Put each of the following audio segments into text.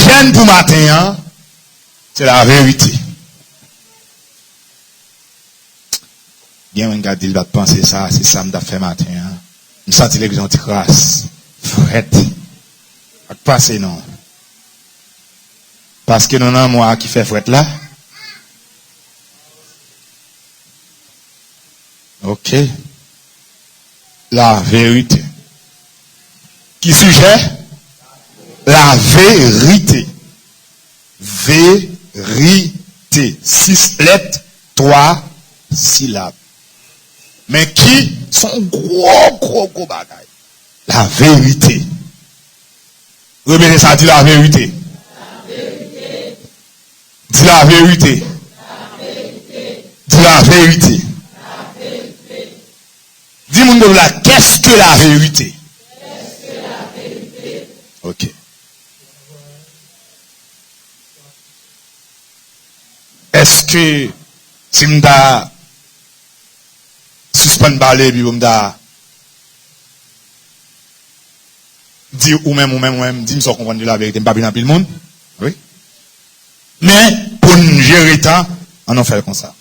gêne pour matin, hein, c'est la vérité. Bien, on regarde, il va penser ça, c'est ça, m'a fait matin, hein. Je me sens les gens qui crassent. Frette. Pas passer, non. Parce que non, moi qui fait frette là. Ok. La vérité. Qui sujet? La vérité. Vérité. 6 lettres, 3 syllabes. Mais qui sont gros bagaille. La vérité. Répétez ça, dis la vérité. La vérité. Dis la vérité. La vérité. Dis la vérité. La vérité. Dis-moi de là, qu'est-ce que la vérité? Qu'est-ce que la vérité? Ok. Est-ce que si m'da suspend parler puis m'da dire ou même dis me comprendre la vérité, m'pas bien pile monde? Oui. Mais pour nous gérer temps, on en fait comme ça.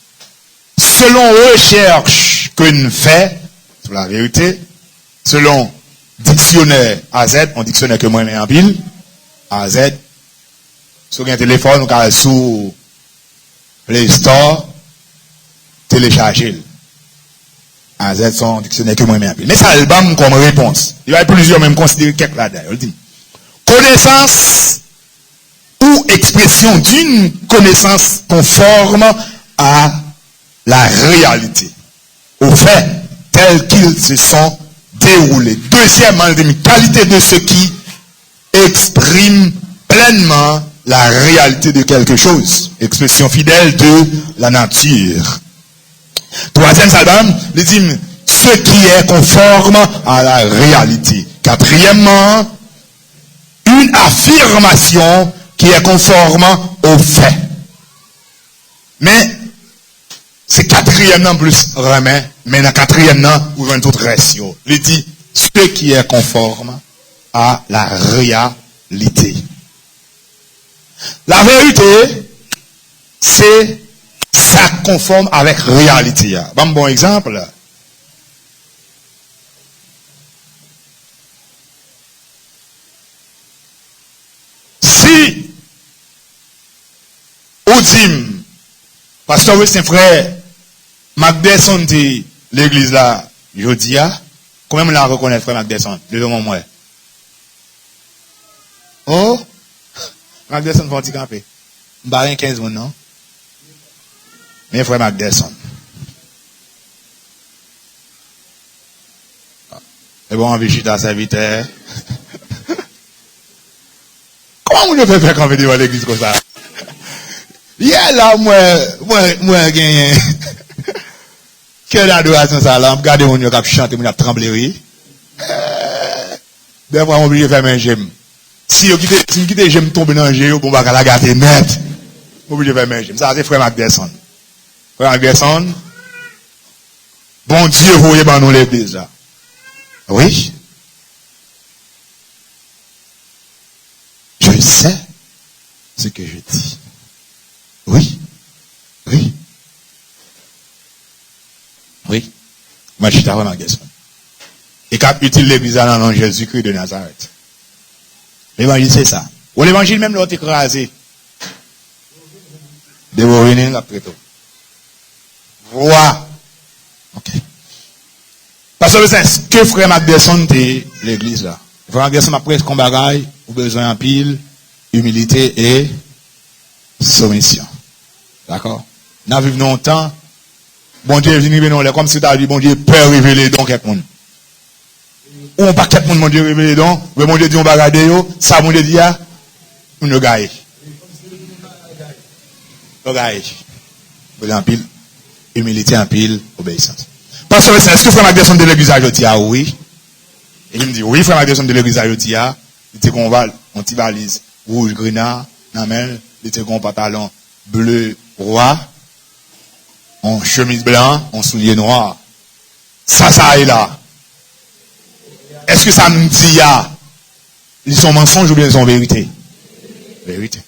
Selon recherche que nous faisons sur la vérité, selon dictionnaire AZ, un dictionnaire que moi mets en pile, AZ, sur un téléphone ou sur Play Store, télécharger. AZ son dictionnaire que moi mets en pile. Mais ça album comme réponse. Il y a plusieurs même considérer quelque là-dedans. Il dit connaissance ou expression d'une connaissance conforme à la réalité, aux faits tels qu'ils se sont déroulés. Deuxièmement, qualité de ce qui exprime pleinement la réalité de quelque chose. Expression fidèle de la nature. Troisième album, il dit ce qui est conforme à la réalité. Quatrièmement, une affirmation qui est conforme aux faits. Mais c'est quatrième non plus remet, mais dans quatrième non, ou tout reste. Il dit ce qui est conforme à la réalité. La vérité, c'est ça conforme avec réalité. Bon exemple. Si Odim, pasteur Westin frère, Macderson de l'église là, jeudi, comment on la reconnaît frère Macderson, devant moi. Oh, Macderson va t'y camper. M'barren 15 moun non? Mais frère Macderson. Et bon, on visite à serviteur. Comment on peut faire quand on veut devant l'église comme ça? Hier là, moi, gagné. Quelle adoration ça là? Regardez mon qui a chanté, mon a tremblé. Des fois, on obligé de faire un j'aime. Si vous quittez j'aime tomber dans le jeu, bon, bah, la gâter net. On obligé de faire un j'aime. Ça, c'est frère Macderson. Frère Macderson. Bon Dieu, vous voyez, nous l'église là. Oui. Je sais ce que je dis. Oui. Oui. Oui. Moi, je suis à Macderson. Et quand utile l'église dans le nom de Jésus-Christ de Nazareth. L'évangile, c'est ça. Ou l'évangile, même l'autre écrasé. De vous venir après tout. Voilà. Ok. Parce que c'est ce que frère Macderson de l'église là. Frère Macderson a presque un bagaille, ou besoin en pile, humilité et soumission. D'accord? Nous vivons longtemps. Bon Dieu est venu nous comme si tu as dit, bon Dieu peut révéler donc quelque monde. Ou on pas quelque monde, mon Dieu révéler donc, mais mon Dieu dit on va regarder, ça mon Dieu dit, on ne gagne. On gagne. En pile, humilité en pile, obéissance. Parce que est-ce que frère Macderson de l'église a dit oui? Et il me dit oui, frère Macderson de l'église a dit il était qu'on va, on t'y valise rouge, grenat, il était qu'on pantalon bleu, roi, en chemise blanc, en soulier noir. Ça est là. Est-ce que ça me dit ils sont mensonges ou bien ils sont vérité? Vérité.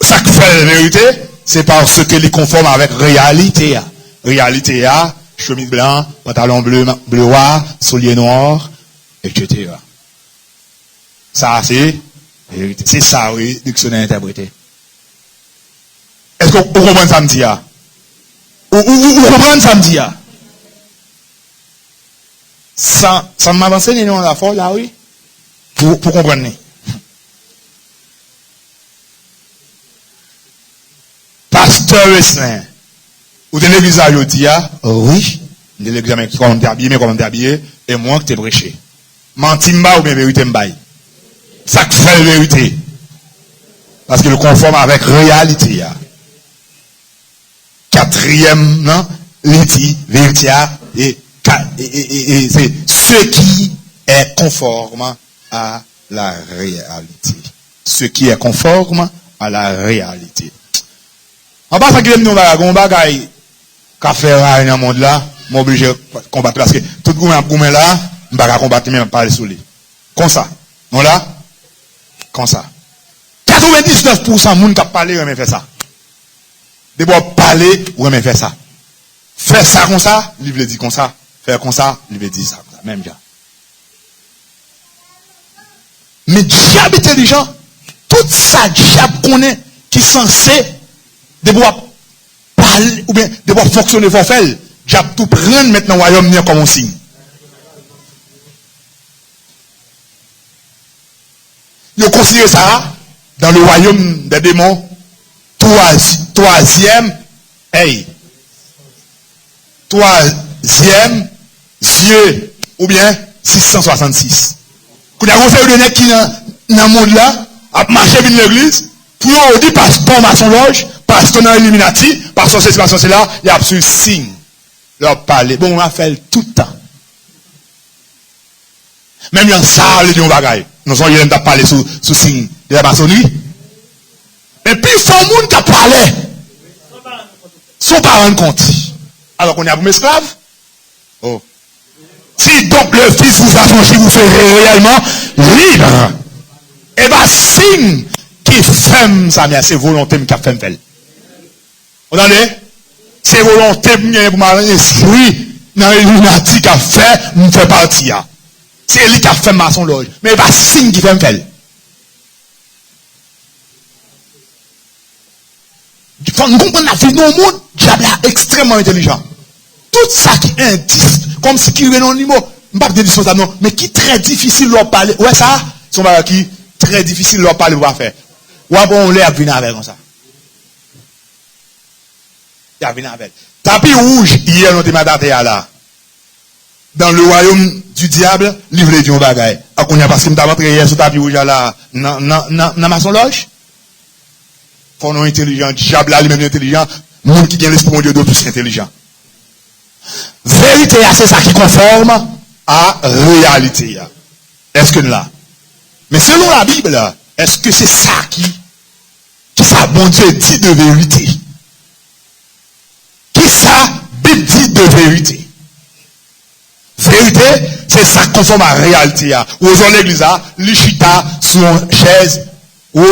Ça qui fait la vérité, c'est parce que les conforme avec réalité. Réalité, chemise blanc, pantalon bleu noir, souliers noirs, etc. Ça, c'est vérité. C'est ça, oui, dictionnaire interprété. Est-ce que vous comprenez ça me dit? Vous comprenez ça me dit? Ça m'avance, non, la fois, là, oui. Pour comprendre. Pasteur Wesley, ou de l'église à Yodia, oui, de l'église qui comment t'es habillé, et moi qui t'ai prêché. Mentimba ou bien vérité m'baille. Ça qui fait la vérité. Parce que le conforme avec réalité. Quatrième, non, vérité, et c'est ce qui est conforme à la réalité. Ce qui est conforme à la réalité. En bas, ça qui est nous bagaille, qu'a fait dans le monde là, m'oblige de combattre parce que tout le monde là, je ne vais pas combattre même pas sur lui. Comme ça. Non là? Comme ça. 99% de monde qui parlé, on fait ça. De boire parler, on fait ça. Faire ça comme ça, il veut dire comme ça. Faire comme ça, il veut dire ça. Même bien. Mais diable intelligent, tout ça diable qu'on est, qui est censé de boire parler, ou bien de boire fonctionner pour faire, diable tout prendre maintenant au royaume comme un signe. Il considère ça dans le royaume des démons, troisième yeux, ou bien 666. Quand il y a un fait de nez qui dans le monde là, a marché dans l'église, pour eux, dit pasteur maçon loge, pasteur dans l'Illuminati, pasteur c'est pasteur c'est là, il y a absolument signe. Leur parler. Bon, on va faire tout le temps. Même en ça, les gens bagaille. Nous sommes en train de parler sous signe de la maçonnerie. Et puis, il faut un monde qui a parlé. Sans pas rendre compte. Alors qu'on est pour esclave. Oh. Si donc le Fils vous affranchit, vous ferez réellement libre. Et bien, signe qui fait ça, c'est volonté qui a fait. Vous entendez? C'est volonté pour mon esprit dans l'Illuminati qui a fait, nous fait partie. C'est lui qui a fait maçon loge. Mais il n'y a pas signe qui fait. Il faut nous comprendre la vie dans le monde, diable est extrêmement intelligent. Tout ça qui est indice, comme si qui est dans le niveau, je ne vais pas dire ça non, mais qui est très difficile de leur parler. Ouais, ça, c'est un qui très difficile de leur parler pour faire. Ouais, bon, on l'a venir avec comme ça. Il a venu avec. Tapis rouge, hier, on était là. Dans le royaume du diable, livré du bagaille. A qu'on a parce que nous avons entré hier sur tapis rouge là, dans maçon loge. Faut nous intelligent, diable là, lui-même intelligent, monde qui vient l'esprit de Dieu plus intelligent. Vérité, c'est ça qui conforme à réalité. Est-ce que là? Mais selon la Bible, est-ce que c'est ça qui ça, bon Dieu dit de vérité? Qui ça, Bible dit de vérité? Vérité, c'est ça qui conforme à réalité. Ou aux l'église, l'Ichita sur une chaise, ou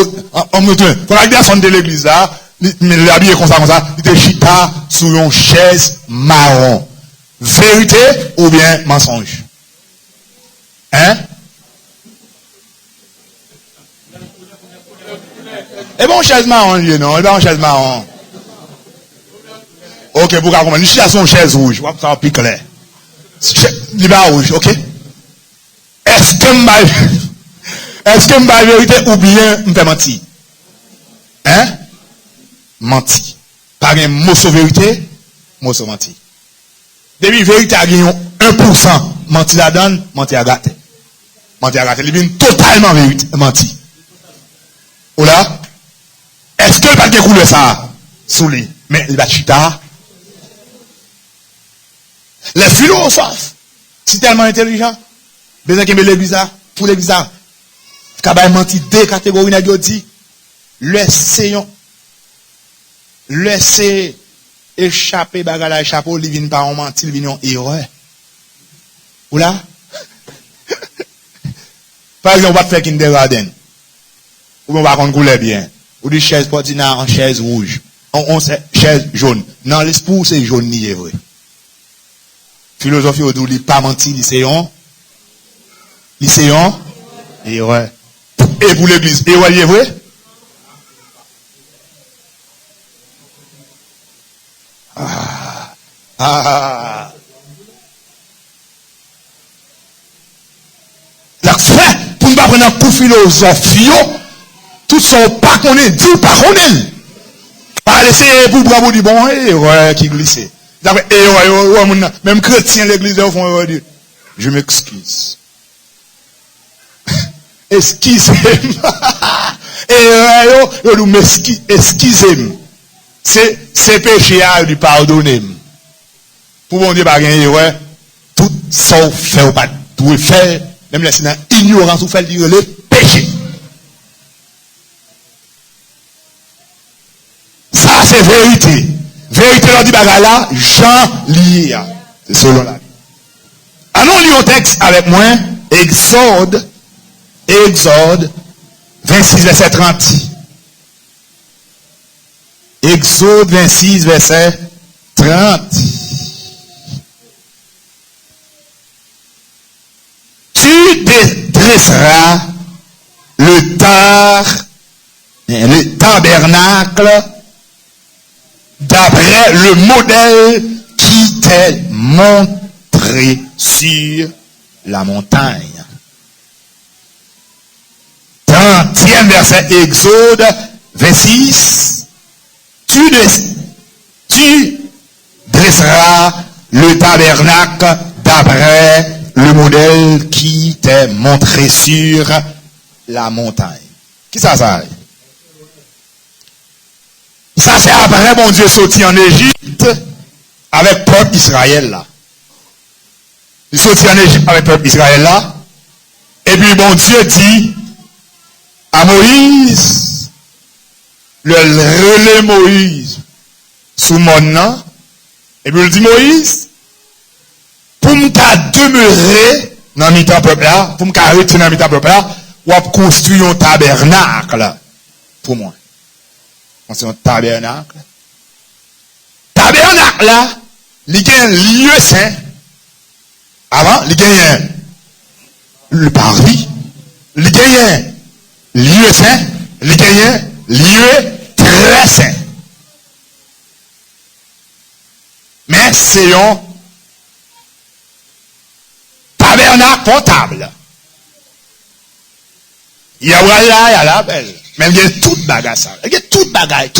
en me dit, pour la garçon de l'église, mais l'habillé comme ça, il était chita sur une chaise marron. Vérité ou bien mensonge? Hein? Et bon, chaise marron, non? Et bon, chaise marron. Ok, pour comprendre. Il chita sur une chaise rouge. Ça va plus clair. Il va rouge, ok? Est-ce que ma vérité ou bien me fait mentir? Hein? Menti. Par un mot sur vérité, mot sur menti. Depuis vérité a gagné 1%, menti la donne, menti à gâté. Menti à gâté. Il vient totalement vérité, menti. Ou là? Est-ce que le pas découle ça? Sous lui. Mais il va chita. Les philosophes, c'est tellement intelligent. Besoin qu'il me les bizarres, pour les bizarres. Kabay menti deux catégories n'a dit. Laissez échapper bagala échapper, il vient pas en menti, il vient en erreur. Ou là? Par exemple, on va faire kindergarten. Ou on va qu'on couleur bien. Ou des chaises ordinaires en chaise rouge. On chaise jaune. Non, l'esprit, c'est jaune, ni vrai. Philosophie, on dit pas menti, lycéon. Lycéon. Et ouais. Et pour l'église, et ouais, il est vrai? Ah. La fait, pour ne pas prendre un coup philosophie, tout son pas qu'on est, dit pas qu'on est. Pas laisser pour bravo du bon, et ouais, qui glisse. Et ouais, même chrétien, l'église, au fond, je m'excuse. Excusez-moi. Et excusez-moi. C'est péché à lui pardonner. Pour bon Dieu, pas gagner, ouais. Tout ça fait ou pas tout faire, même laisser dans ignorance ou faire dire le péché. Ça, c'est vérité. Vérité, l'on dit bagarre là, Jean lié. C'est selon la vie. Allons lire un texte avec moi, Exode 26, verset 30. Exode 26, verset 30. Tu dresseras le tabernacle d'après le modèle qui t'est montré sur la montagne. 30e verset, Exode 26. Tu dresseras le tabernacle d'après le modèle qui t'est montré sur la montagne. Qui ça? Ça, c'est après, bon Dieu, sorti en Égypte avec peuple Israël là. Il sorti en Égypte avec peuple Israël là. Et puis, bon Dieu dit à Moïse, le relais Moïse sous mon nom. Et puis, il dit Moïse, pour me demeurer dans le peuple là, pour me rester dans le peuple là, ou à construire un tabernacle pour moi. C'est un tabernacle. Tabernacle là, il y a un lieu saint. Avant, il y a le parvis. Il y a un lieu saint. Il y a un lieu très saint. Mais c'est un tabernacle portable. Il y a là, il y a la belle. Mais il y a toute bagaille ça. Il y a toute bagaille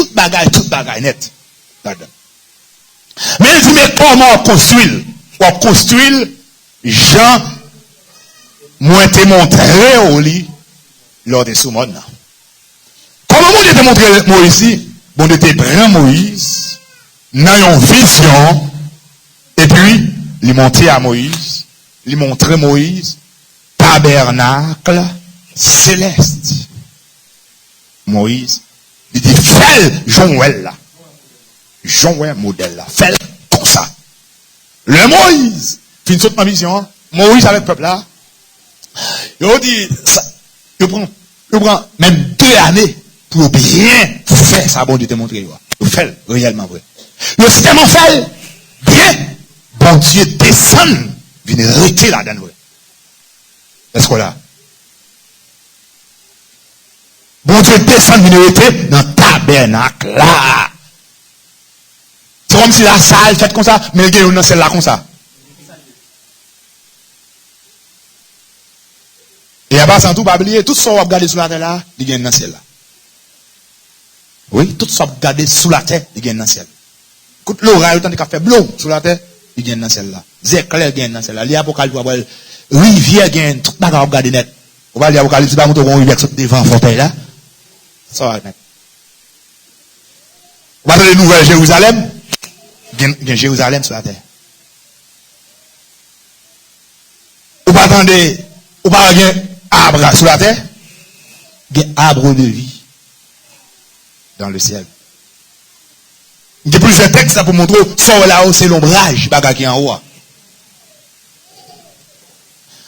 net. Mais il dit, mais comment on construit? On construit, Jean, moi te montré au lit, lors des sous-modes. Comment on te montré Moïse? Bon, on te prend Moïse, dans une vision, et puis, il monté à Moïse, il montrait Moïse, tabernacle céleste. Moïse, il dit, fais Joël là. Joël modèle là. Fais comme ça. Le Moïse, fin toute ma mission, Moïse avec le peuple là, il dit, il prend même 2 années pour bien faire ça, bon Dieu te montrer. Il fait réellement vrai. Le système en fait, bien, bon Dieu descend, vient retirer là-dedans. Est-ce que là? Bon Dieu descend, vient retirer dans le tabernacle là. C'est comme si la salle fait comme ça, mais il y a une salle là comme ça. Et à part sans tout, pas oublier, tout ça, on va regarder sous la terre là, il y a une ciel là. Oui, tout ça, on va regarder sous la terre, il y a une ciel. Écoute, l'oreille, autant de café bleu sous la terre, il y a une ciel là. Zéclair, il y a une ciel là. L'Apocalypse, rivière, il y a une toute bagarre, on va regarder net. On va aller à l'Apocalypse, il va monter une rivière qui saute devant Fontaine là. Ça va net. On va dans les nouvelles Jérusalem. Il y a Jérusalem sur la terre. Ou pas attendre, ou pas avoir un arbre sur la terre. Il y a un arbre de vie dans le ciel. Il y a plusieurs textes pour montrer ça là-haut, c'est l'ombrage, bagarre qui est en haut.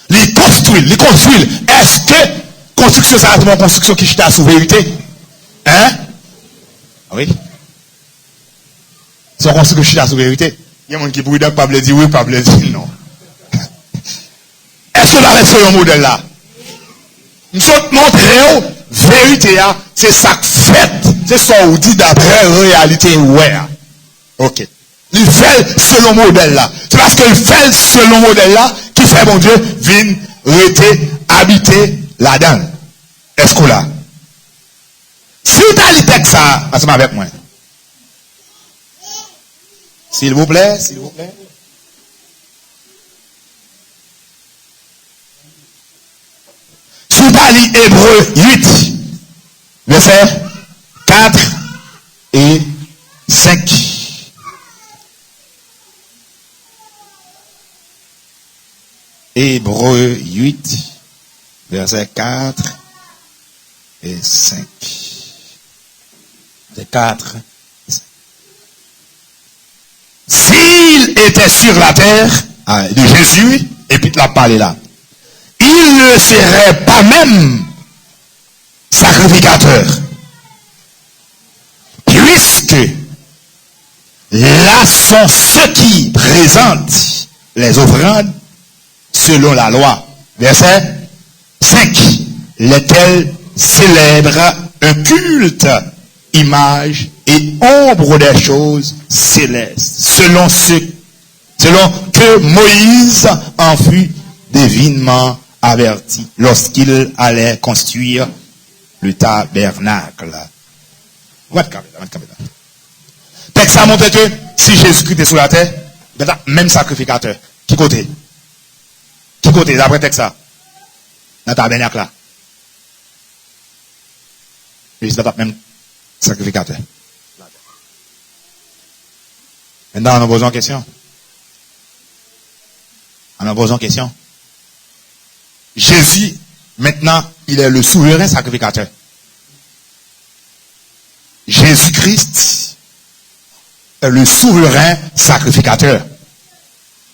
Les construits construit. Est-ce que construction ça c'est une construction qui chita sous vérité? Hein? Oui. C'est une construction qui chita sous vérité. Il y a des gens qui pourraient pas dire oui, pas dire non. Est-ce que là c'est un modèle là? Nous sommes montrés vérité c'est ça fait, c'est ça on dit d'après réalité ouais. OK. Il fait selon modèle là. C'est parce qu'il fait selon modèle là qui fait mon Dieu vient rester habiter là-dedans. Est-ce que là? Si vous avez le texte ça, ensemble avec moi. S'il vous plaît, s'il vous plaît. Si vous avez Hébreu 8, verset 4 et 5. Hébreu 8, verset 4 et 5. Verset 4 et 5. S'il était sur la terre de Jésus, et puis il a parlé là, il ne serait pas même sacrificateur. Puisque là sont ceux qui présentent les offrandes selon la loi. Verset 5. Lesquels célèbrent un culte, image et ombre des choses célestes. Selon que Moïse en fut divinement averti lorsqu'il allait construire le tabernacle. Texte ça montre que si Jésus-Christ est sur la terre, même sacrificateur. Qui côté? Qui côté d'après texte ça? Dans le tabernacle là. Et c'est même sacrificateur. Maintenant, on pose une question. On pose une question. Jésus, maintenant, il est le souverain sacrificateur. Jésus-Christ est le souverain sacrificateur.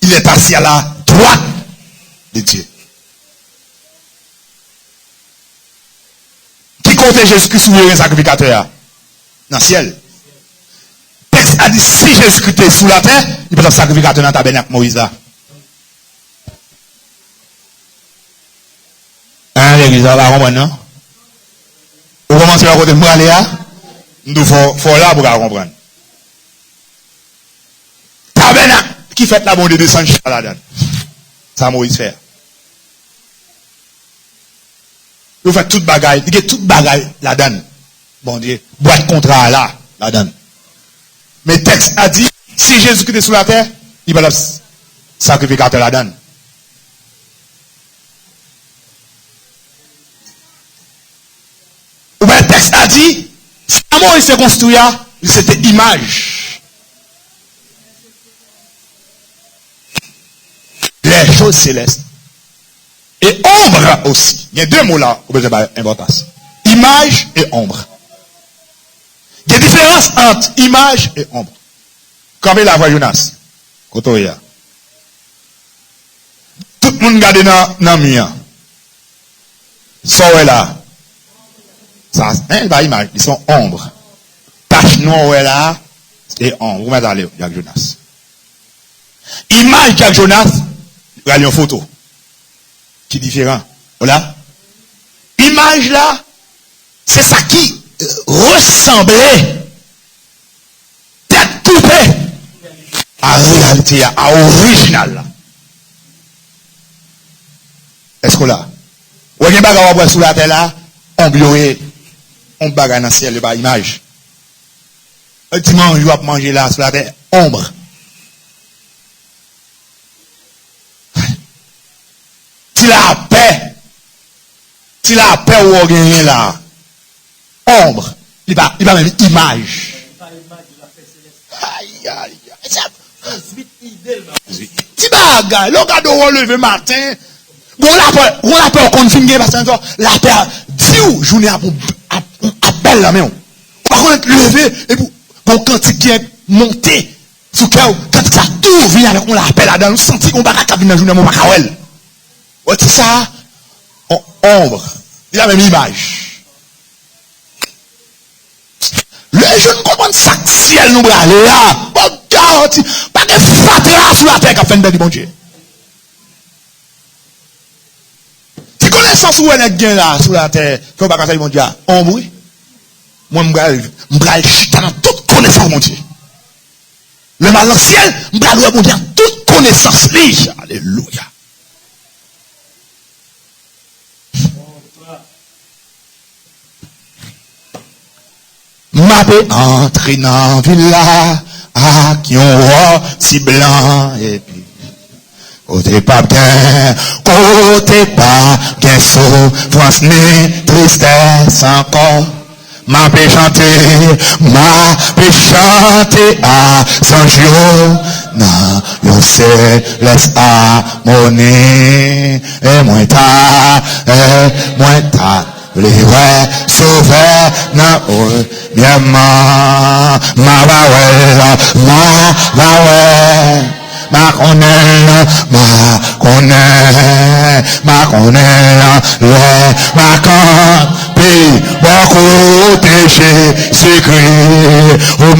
Il est assis à la droite de Dieu. Qui compte Jésus-Christ souverain sacrificateur? Dans le ciel. Le texte a dit, si Jésus-Christ est sous la terre, il peut être sacrificateur dans le tabernacle Moïse là. Hein, l'église là, on va non? Vous commencez à côté de moi, Léa? Nous faut là pour comprendre. Tabernacle, qui fait la bonne de descendre là-dedans? Ça Moïse fait. Vous faites toute bagaille, il y a toute bagaille là-dedans. Bon Dieu, boîte contrat là-dedans. Mais le texte a dit, si Jésus-Christ est sur la terre, il va être sacrificateur là-dedans. Ou bien le texte a dit, si Moïse s'est construit, c'était image. Les choses célestes. Et ombre aussi. Il y a deux mots là, au besoin d'importance. Image et ombre. Il y a une différence entre image et ombre. Comme la voix Jonas. Kotoya. Tout le monde regarde dans le mien. Ça est là. Ça, hein, pas image, ils sont ombre. Tache noire est là, et ombre. Vous mettez à Jacques Jonas. Image Jacques Jonas, regardez une photo. Qui est différent. Voilà. Image là, c'est ça qui ressemblait tête coupée à réalité, à original là. Est-ce que là? Ou bien bagarre sous la terre là, on bleué, on bagarre dans le ciel, pas image. Ultimement, je vais manger là sous la terre, ombre. Si la paix ou on gagne là, ombre, il va même image. Aïe, aïe, aïe. Si bagay, le gars doit lever matin, bon la paix qu'on finit parce que la paix dit ou journée à belle la main. Par contre lever et pour quantité monter sous cœur, quand ça tout vient avec on la paix là-dedans, nous senti qu'on va capter dans journée mon macawel. Ouais, c'est ça, ombre. Il y a même image. Le jeune comprend ça, ciel nous brale là. Bon, garanti. Pas de fatra sur la terre qui a fait une belle bon Dieu. Tu connais ça où elle est bien là, sur la terre, qui va pas mon Dieu. Ombre. Moi, m'bral chita dans toute connaissance, mon Dieu. Le mal dans le ciel, m'bral mon Dieu, toute connaissance. Alléluia. M'a pe entrer dans villa à qui on si blanc et puis côté pas bien souffrance ni tristesse encore. M'a pe chanter à son jour dans le céleste harmonie et moins tard les vrais sauveurs n'a bien ma beaucoup péché s'écrit ou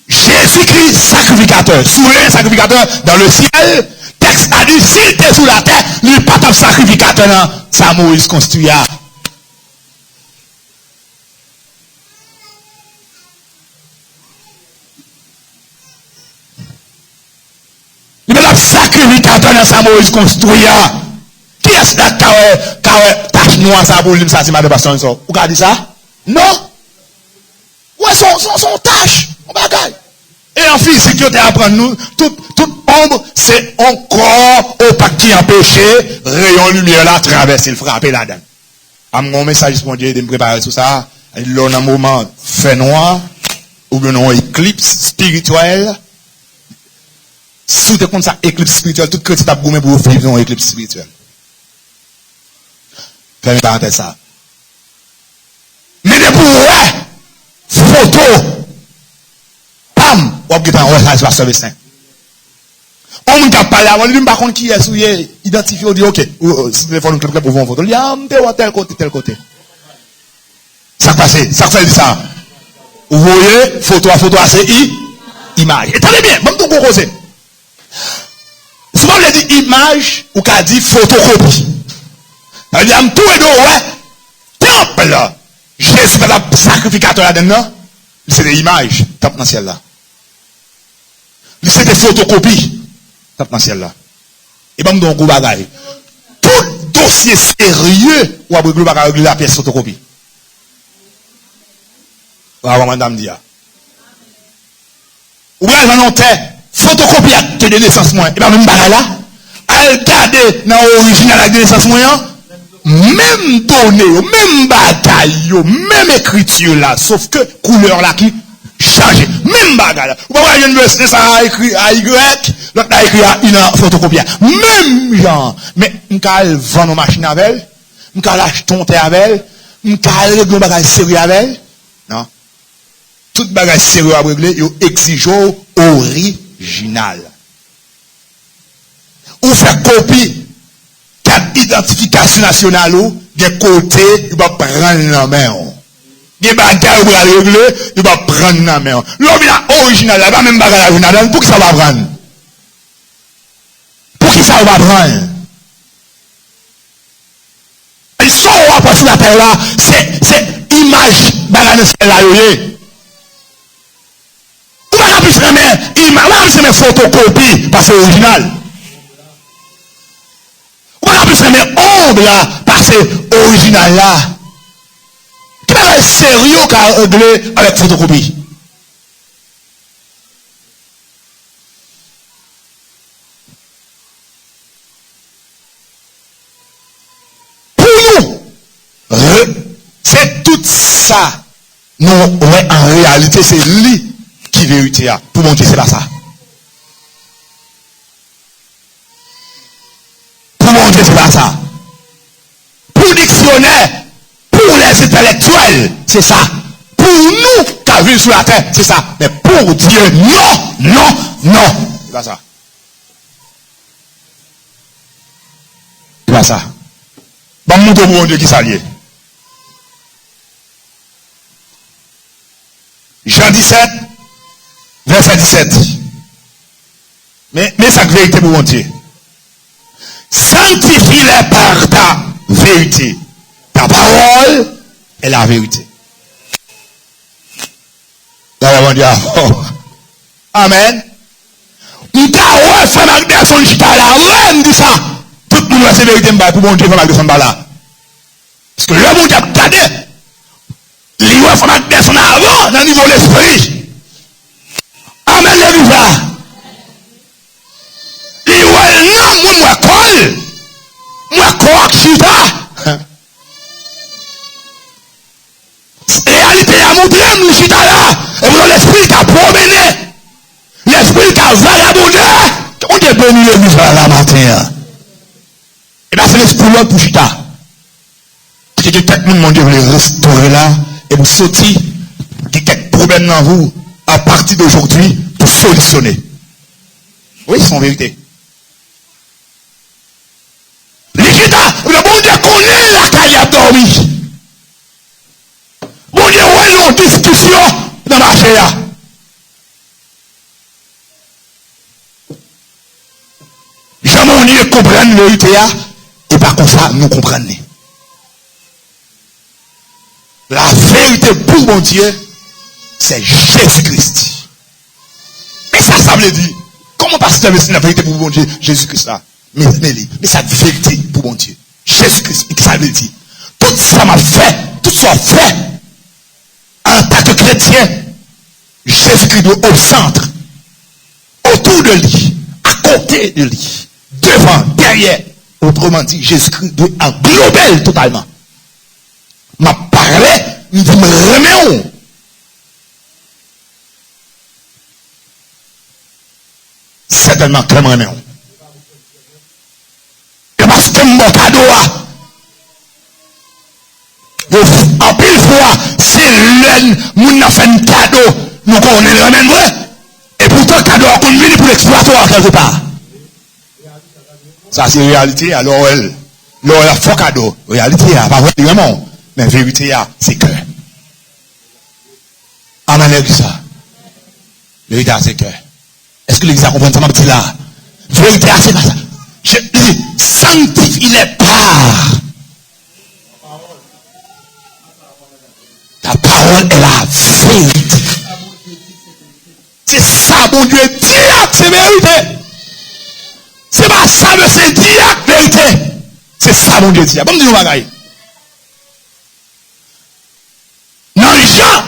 Jésus-Christ, sacrificateur, souverain sacrificateur dans le ciel, texte a dit, s'il était sous la terre, il n'est pas tant sacrificateur là, ça Moïse construit. Il n'est pas sacrificateur dans ça Moïse construit. Qui est-ce là qui a tache noire ça pour lui, ça c'est ma dépassation ça? Vous regardez ça? Non? Ouais, son tâche, on bagaille. Et en physique, tu apprends nous, toute ombre, c'est encore opaque qui empêche, rayon lumière là, traverser, le frapper là-dedans. À mon message, mon Dieu, de me préparer tout ça, là, on a un moment fait noir, ou bien un éclipse spirituel. Si tu comptes ça, éclipse spirituel, tout chrétien a gommé pour vivre un éclipse spirituel. Fermez parenthèse ça. Mais de pour photo, pam, on va en relation sur la service. On m'a parlé avant, il ne pas qui est souillé, identifié, on dit ok, si le téléphone nous pour voir une photo, il y a tel côté. Ça passe, ça fait ça. Vous voyez, photo à CI, image. Et tenez bien, même tout causer. Souvent on dit image, ou qu'a dit photocopie. Il y a tout et deux, ouais, temple. Jésus est le sacrificateur là-dedans. C'est des images, tape dans le ciel là. C'est des photocopies, tape dans le ciel là. Et bien, on a bagaille. Tout dossier sérieux, ou après, on a régler la pièce photocopie. Voilà, madame dit. Ou bien, j'en ai photocopie acte de naissance moi. Et bien, même bagaille là, à regarder dans l'original acte de naissance moi, même données, même bagaille, même écriture là, sauf que couleur là qui change, même bagaille là. Vous voyez une université ça a écrit à Y, l'autre a écrit à une photocopie. Même genre, mais on peut vendre une machine avec elle, on peut acheter un thé avec elle, on peut régler un bagage sérieux avec elle. Non. Tout bagage sérieux à régler, il exige original. Ou faire copie. Identification nationale ou des côtés, il va prendre la main. Des bagages pour régler, il va prendre la main. L'homme original, il va même bagage original. Pour qui ça va prendre? Pour qui ça va prendre? Ils sont à sur la terre là, c'est image bagage là. Ou va plus faire image, c'est mes photocopies parce que c'est original. Mais ombre là, parce que original là. Qui va être sérieux qu'à régler avec photocopie? Pour nous, c'est tout ça. Non, ouais, en réalité, c'est lui qui vérité. Pour mon Dieu, c'est pas ça. Pour mon Dieu, c'est pas ça. Pour dire que dictionnaire pour les intellectuels, c'est ça. Pour nous qui vivons sur la terre, c'est ça. Mais pour Dieu, non, non, non. C'est pas ça. C'est pas ça. Bon, mon Dieu qui s'allie. Jean 17, verset 17. Mais ça vérité pour mon Dieu. Sanctifie-les par ta vérité. Ta parole est la vérité. Amen. Nous avons fait ma personne chita là. Même dit ça. Tout le monde a ses vérités pour mon Dieu, faire ma là. Parce que le monde a gardé. Il va faire ma personne avant dans le niveau de l'esprit. Amen, les vivants. Il va non, moi, colle. Moi, quoi, chita. Réalité a montré nous chita là. Et vous l'esprit qui a promené. L'esprit qui a vagabondé. On est béni les vivants là matin. Et bien c'est l'esprit là pour chita. Parce que quelques monde Dieu veut restaurer là. Et vous sortir. Il y a quelques problèmes dans vous. À partir d'aujourd'hui. Pour solutionner. Oui, c'est en vérité. Les chita. Le bon Dieu connaît la caille à dormir. Bon Dieu, ouais, non, discussion dans la marché là. Jamais on y comprendre le vérité et pas comme ça nous comprendre. La vérité pour mon Dieu, c'est Jésus-Christ. Mais ça veut dire, comment pasteur veut la vérité pour mon Dieu, Jésus-Christ là? Mais ça vérité pour mon Dieu. Jésus-Christ, ça veut dire. Tout ça m'a fait, tout ça fait. En tant que chrétien, Jésus-Christ doit au centre, autour de lui, à côté de lui, devant, derrière. Autrement dit, Jésus-Christ doit englober totalement. M'a parlé, il dit, me remets. Certainement, clairement remets. Et parce que mon cadeau en pile fois, c'est l'un, moun a fait un cadeau, nous connaissons remède vrai. Et pourtant, cadeau a convenu pour l'exploitoire quelque part. Ça, c'est réalité, alors elle a faux cadeau. Réalité, pas vraiment. Mais vérité, c'est que. Amen, ça. Vérité, c'est que. Est-ce que l'église a compris ça, ma petite là? Vérité, c'est pas ça. Je dis, sanctifie les parts. Ta parole est la vérité. C'est ça, mon Dieu, dire c'est vérité. C'est pas ça, mais c'est dire vérité. C'est ça, mon Dieu, dire. Bon, dis-nous, bagaille. Dans les gens,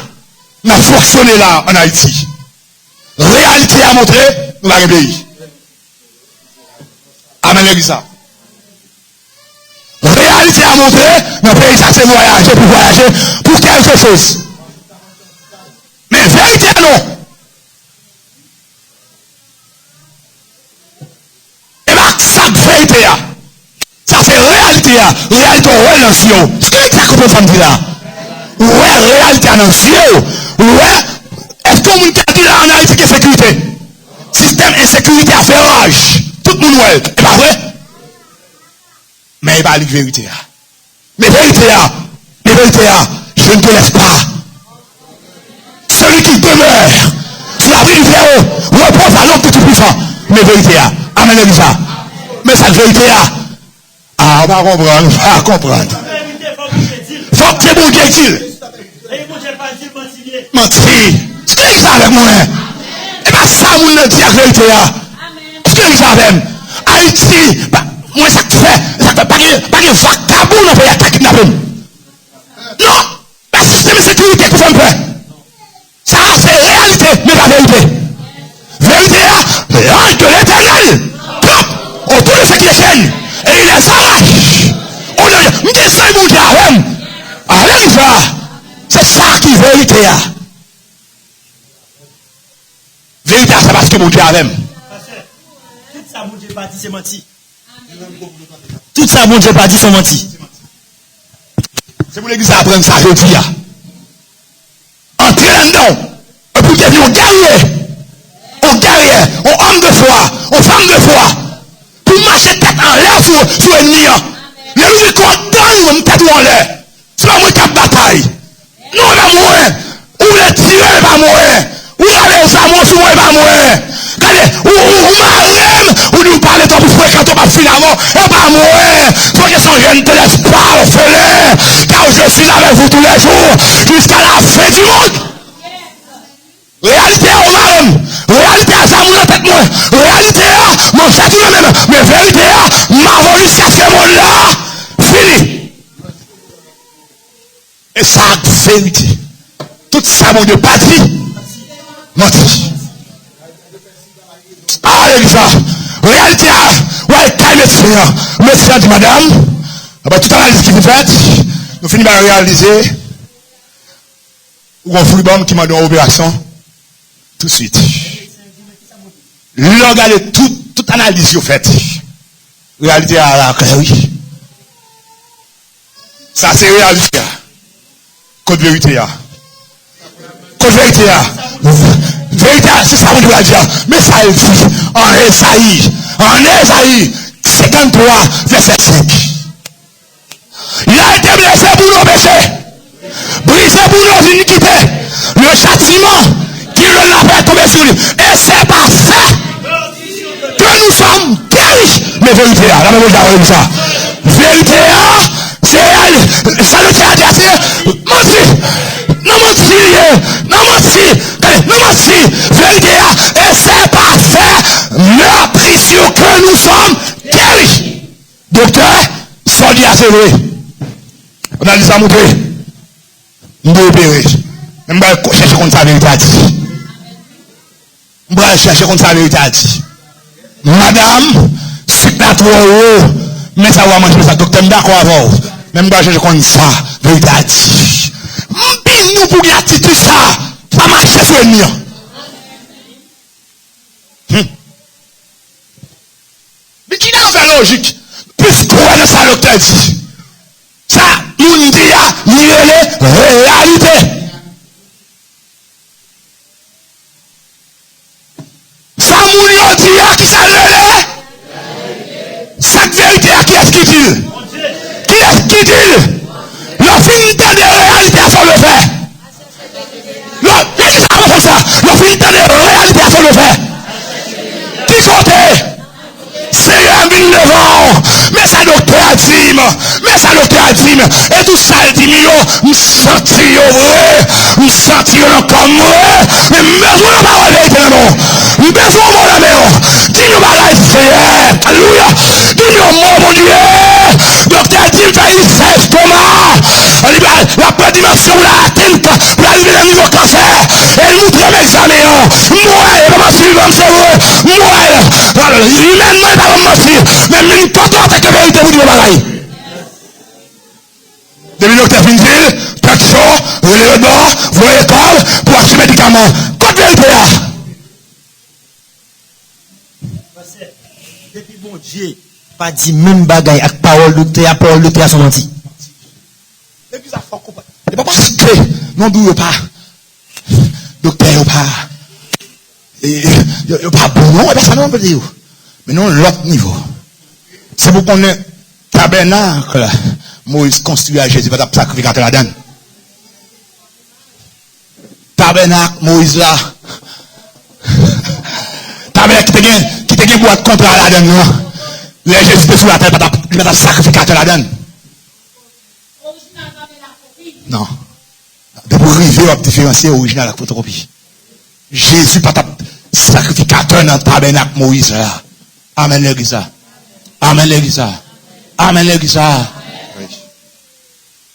nous avons fonctionné là en Haïti. Réalité à montrer, nous avons un pays. Amen, l'église. Réalité à montrer, nos pays, ça c'est voyager pour quelque chose. Mais vérité, non. Et bien, ça vérité, ça c'est réalité, réalité au relation. Ce que tu as compris, femme là? Ouais, réalité dans les yeux. Ouais, est-ce que vous avez dit là en Haïti que sécurité? Système insécurité à faire rage. Tout le monde, ouais. Et pas vrai? Mais il va dire vérité. Mais vérité, je ne te laisse pas. Celui qui demeure sur la rivière repose à l'homme de tout puissant. Mais vérité, amen, Elisa. Mais cette vérité, on va comprendre. Faut que c'est bon Dieu dit. Mentir. Ce que vous savez, moi. Et bien ça, vous ne dit la vérité. Ce que vous savez, Haïti, moi, ça fait pas de vagabond dans le pays à kidnapper. Non, la système de sécurité que fait un peu. Ça, c'est réalité, mais la vérité. Vérité, l'ange de l'éternel campe autour de ce qui est chaîne et il les arrache. On ne dit ça, mon Dieu, arrive. C'est ça qui est vérité. Vérité, c'est parce que mon Dieu a même. Tout ça, mon Dieu, pas dit, c'est menti. Tout ça, mon Dieu, pas dit, c'est menti. C'est pour l'église à apprendre ça, je dis. Entrer là-dedans. Et pour devenir un guerrier, un homme de foi, une femme de foi. Pour marcher tête en l'air sur l'ennemi. Les nous condamnent, nous tête en l'air. C'est pas moi qui ai bataille. Non, pas moi. Ou les tirer, pas moi. Ou les amours sur moi, pas moi. Regardez, ou marrem, ou nous parlez de pour fréquenter pas finalement, et pas moi. Parce que son jeune te laisse pas orphelin. Car je suis avec vous tous les jours, jusqu'à la fin du monde. Réalité au marrem. Réalité à ça, mon tête moi. Réalité à, mon fait tout le même. Mais vérité à, ma volonté, c'est ce monde-là. Fini. Et ça, vérité. Tout ça, mon Dieu, pas dit. Menti. Ah, ça. Réalité, ouais, calme médecin dit madame. Après toute analyse qui vous faites, nous finissons par réaliser. Ou un fribon qui m'a donné une opération. Tout de suite. Regardez toute analyse que vous faites. Réalité à la claire, oui. Ça, c'est réalité. Code vérité. Code vérité. Vérité, c'est ça qu'on doit dire. Mais ça est dit en Ésaïe 53, verset 5. Il a été blessé pour nos péchés, brisé pour nos iniquités. Le châtiment qui le l'avait tombé sur lui. Et c'est pas fait que nous sommes guéris. Mais vérité, la même chose comme ça. Vérité, c'est ça le tient à dire. Non menti, vérité, et c'est pas fait, meurtri sur que nous sommes guéris. Docteur, solide à vrai. On a dit à montrer, nous devons opérer. Même chercher contre sa vérité. On va chercher contre sa vérité. Madame, c'est pas trop haut, mais ça va manger ça. Docteur, d'accord avec vous. Même pas chercher contre ça, vérité. Nous pour y attitude ça, pas marcher sur le mur. Mais qui n'a pas logique? Puisque on a ça docteur dit. Ça, nous dit à réalité. Ça, nous dit à qui ça le cette vérité à qui est-ce qui dit? Qui est-ce qui dit? Le film de réalité à son le fait. Laissez ça comme ça. Le film de réalité à son le fait. Qui côté? C'est un mille devant. Mais ça docteur a dit. Et tout ça il dit, me sentir vrai. Me sentir comme vrai. Mais besoin de parole vérité non. Besoin de mon amour. Dis-nous bagaille. Alléluia. Dis-nous mon Dieu. Docteur dit, il sait comment. La première dimension la atteinte pour arriver à un niveau cancer. Et nous prenons l'examen. Moi, pas suivre, c'est vrai. Moi, humainement, pas mentir. Mais nous portons cette vérité pour dire bagaille. Depuis le docteur Finville, tête chaud, relève bord, voyez école, pour acheter médicaments. Quoi de vérité là? Depuis bon Dieu, pas dit même bagaille avec parole docteur sont menti. L'église a fort compris. Et pas parce que non d'où pas. Docteur pas. Et pas bon non, et pas ça non peut dire. Mais non l'autre niveau. C'est pour qu'on ait tabernacle. Moïse construit à Jésus, pas de sacrificateur la donne. Tabernacle, Moïse là. Tabernacle qui te gagne pour être contre la donne. Les Jésus sur la terre, pas de sacrificateur la donne. Non. De pour arriver à différencier original et photocopie. Jésus pas de sacrificateur dans le tabernacle Moïse là. Amen l'église. Amen l'église. Amen l'église.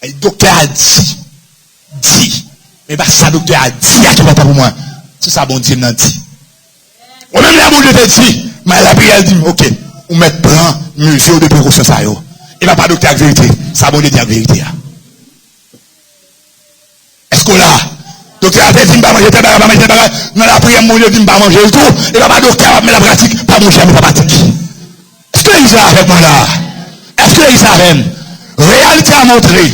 Et le docteur a dit, mais pas ça, le docteur a dit, à tout pas pour moi. C'est ça, bon Dieu, m'a dit. Ou même la bon Dieu te dit, mais la prière dit, ok, on met prend mesure de précaution, ça, yo. Et pas docteur avec vérité. Ça, bon Dieu dit avec vérité. Est-ce que là, docteur a dit, pas manger, pas manger, dans la prière, mon Dieu dit, pas manger et tout, et pas docteur, mais la pratique, pas manger, mais pas pratique. Est-ce que l'église avec moi là? Est-ce que l'église avec moi? Réalité a montré